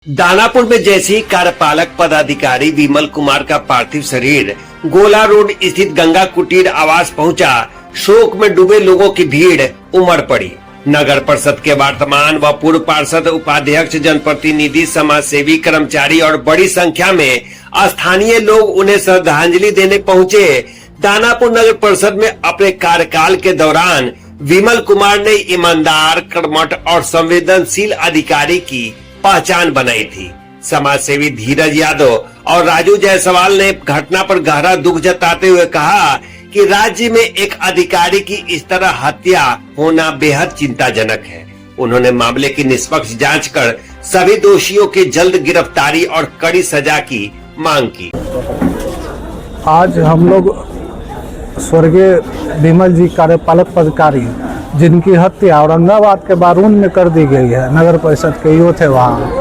दानापुर में जैसे ही कार्यपालक पदाधिकारी विमल कुमार का पार्थिव शरीर गोला रोड स्थित गंगा कुटीर आवास पहुंचा, शोक में डूबे लोगों की भीड़ उमड़ पड़ी। नगर परिषद के वर्तमान व पूर्व पार्षद, उपाध्यक्ष, जनप्रतिनिधि, समाज सेवी, कर्मचारी और बड़ी संख्या में स्थानीय लोग उन्हें श्रद्धांजलि देने पहुंचे। दानापुर नगर परिषद में अपने कार्यकाल के दौरान विमल कुमार ने ईमानदार, कर्मठ और संवेदनशील अधिकारी की पहचान बनाई थी। समाज सेवी धीरज यादव और राजू जायसवाल ने घटना पर गहरा दुख जताते हुए कहा कि राज्य में एक अधिकारी की इस तरह हत्या होना बेहद चिंताजनक है। उन्होंने मामले की निष्पक्ष जांच कर सभी दोषियों की जल्द गिरफ्तारी और कड़ी सजा की मांग की। आज हम लोग स्वर्गीय विमल जी कार्यपालक पदाधिकारी, जिनकी हत्या औरंगाबाद के बारून में कर दी गई है, नगर परिषद के युवा थे वहाँ।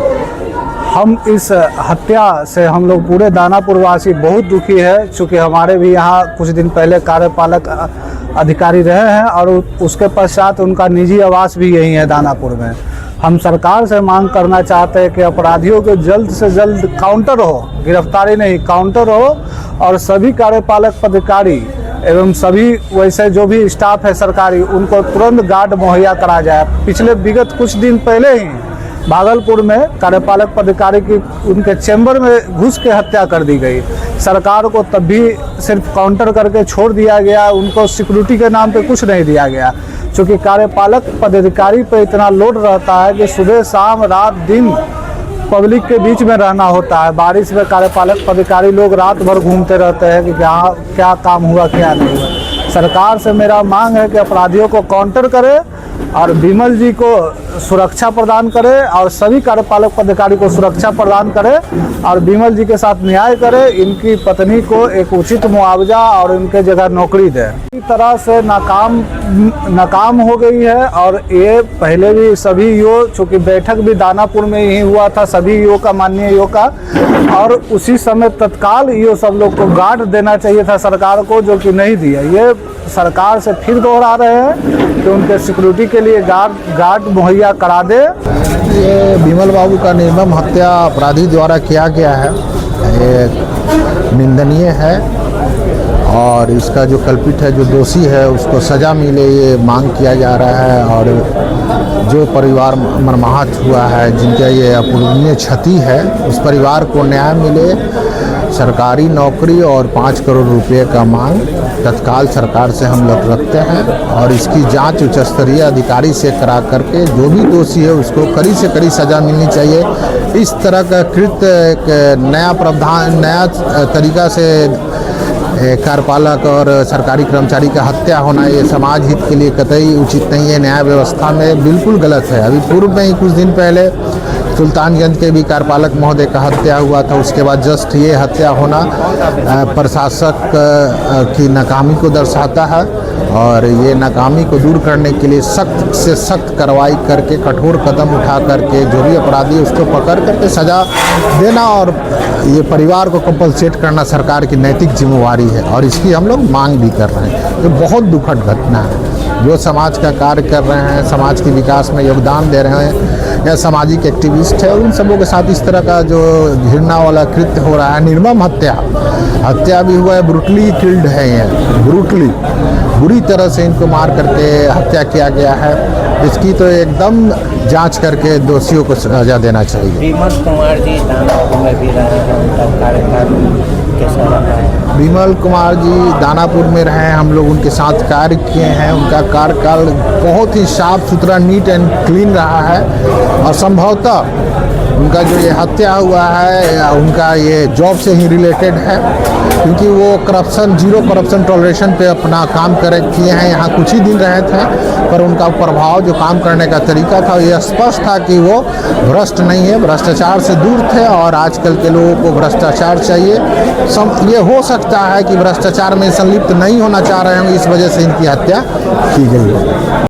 हम इस हत्या से हम लोग पूरे दानापुर वासी बहुत दुखी है, चूँकि हमारे भी यहाँ कुछ दिन पहले कार्यपालक अधिकारी रहे हैं और उसके पश्चात उनका निजी आवास भी यही है दानापुर में। हम सरकार से मांग करना चाहते हैं कि अपराधियों के जल्द से जल्द काउंटर हो, गिरफ्तारी नहीं काउंटर हो, और सभी कार्यपालक पदाधिकारी एवं सभी वैसे जो भी स्टाफ है सरकारी, उनको तुरंत गार्ड मुहैया करा जाए। पिछले विगत कुछ दिन पहले ही भागलपुर में कार्यपालक पदाधिकारी की उनके चैम्बर में घुस के हत्या कर दी गई। सरकार को तब भी सिर्फ काउंटर करके छोड़ दिया गया, उनको सिक्योरिटी के नाम पे कुछ नहीं दिया गया। चूँकि कार्यपालक पदाधिकारी पे इतना लोड रहता है कि सुबह शाम रात दिन पब्लिक के बीच में रहना होता है। बारिश में कार्यपालक पदाधिकारी लोग रात भर घूमते रहते हैं कि क्या काम हुआ क्या नहीं हुआ। सरकार से मेरा मांग है कि अपराधियों को काउंटर करे और विमल जी को सुरक्षा प्रदान करे और सभी कार्यपालक पदाधिकारी को सुरक्षा प्रदान करे और विमल जी के साथ न्याय करे। इनकी पत्नी को एक उचित मुआवजा और उनके जगह नौकरी दे। इस तरह से नाकाम हो गई है। और ये पहले भी सभी ईओ, चूँकि बैठक भी दानापुर में ही हुआ था सभी ईओ का, माननीय ईओ का, और उसी समय तत्काल ईओ सब लोग को गार्ड देना चाहिए था सरकार को, जो कि नहीं दिया। ये सरकार से फिर दोहरा रहे हैं कि उनके सिक्योरिटी के लिए गार्ड मुहैया करा दे। ये विमल बाबू का निर्मम हत्या अपराधी द्वारा किया गया है, ये निंदनीय है और इसका जो कल्पित है, जो दोषी है, उसको सज़ा मिले, ये मांग किया जा रहा है। और जो परिवार मर्माहत हुआ है, जिनका ये अपूरणीय क्षति है, उस परिवार को न्याय मिले, सरकारी नौकरी और 5 करोड़ रुपए का मांग तत्काल सरकार से हम लोग रखते हैं। और इसकी जांच उच्च स्तरीय अधिकारी से करा करके जो भी दोषी है उसको कड़ी से कड़ी सज़ा मिलनी चाहिए। इस तरह का कृत्य एक नया प्रावधान, नया तरीका से कार्यपालक और सरकारी कर्मचारी का हत्या होना, ये समाज हित के लिए कतई उचित नहीं है, न्याय व्यवस्था में बिल्कुल गलत है। अभी पूर्व में ही कुछ दिन पहले सुल्तानगंज के भी कार्यपालक महोदय का हत्या हुआ था, उसके बाद जस्ट ये हत्या होना प्रशासक की नाकामी को दर्शाता है। और ये नाकामी को दूर करने के लिए सख्त से सख्त कार्रवाई करके, कठोर कदम उठा करके जो भी अपराधी है उसको पकड़ करके सज़ा देना और ये परिवार को कंपलसेट करना सरकार की नैतिक जिम्मेवारी है। और इसकी हम लोग मांग भी कर रहे हैं। ये बहुत दुखद घटना है। जो समाज का कार्य कर रहे हैं, समाज के विकास में योगदान दे रहे हैं या सामाजिक एक्टिविस्ट है, उन सबों के साथ इस तरह का जो घृणा वाला कृत्य हो रहा है, निर्मम हत्या भी हुआ है, ब्रूटली किल्ड है, ये ब्रूटली बुरी तरह से इनको मार करके हत्या किया गया है। इसकी तो एकदम जांच करके दोषियों को सजा देना चाहिए। विमल कुमार जी दानापुर में भी रहे हैं, उनका कार्यकाल कैसा रहा है? विमल कुमार जी दानापुर में रहे हैं, हम लोग उनके साथ कार्य किए हैं। उनका कार्यकाल बहुत ही साफ सुथरा, नीट एंड क्लीन रहा है। और संभवतः उनका जो ये हत्या हुआ है, उनका ये जॉब से ही रिलेटेड है, क्योंकि वो करप्शन, जीरो करप्शन टॉलरेशन पे अपना काम किए हैं। यहाँ कुछ ही दिन रहे थे, पर उनका प्रभाव, जो काम करने का तरीका था, ये स्पष्ट था कि वो भ्रष्ट नहीं है, भ्रष्टाचार से दूर थे। और आजकल के लोगों को भ्रष्टाचार चाहिए। ये हो सकता है कि भ्रष्टाचार में संलिप्त नहीं होना चाह रहे होंगे, इस वजह से इनकी हत्या की गई है।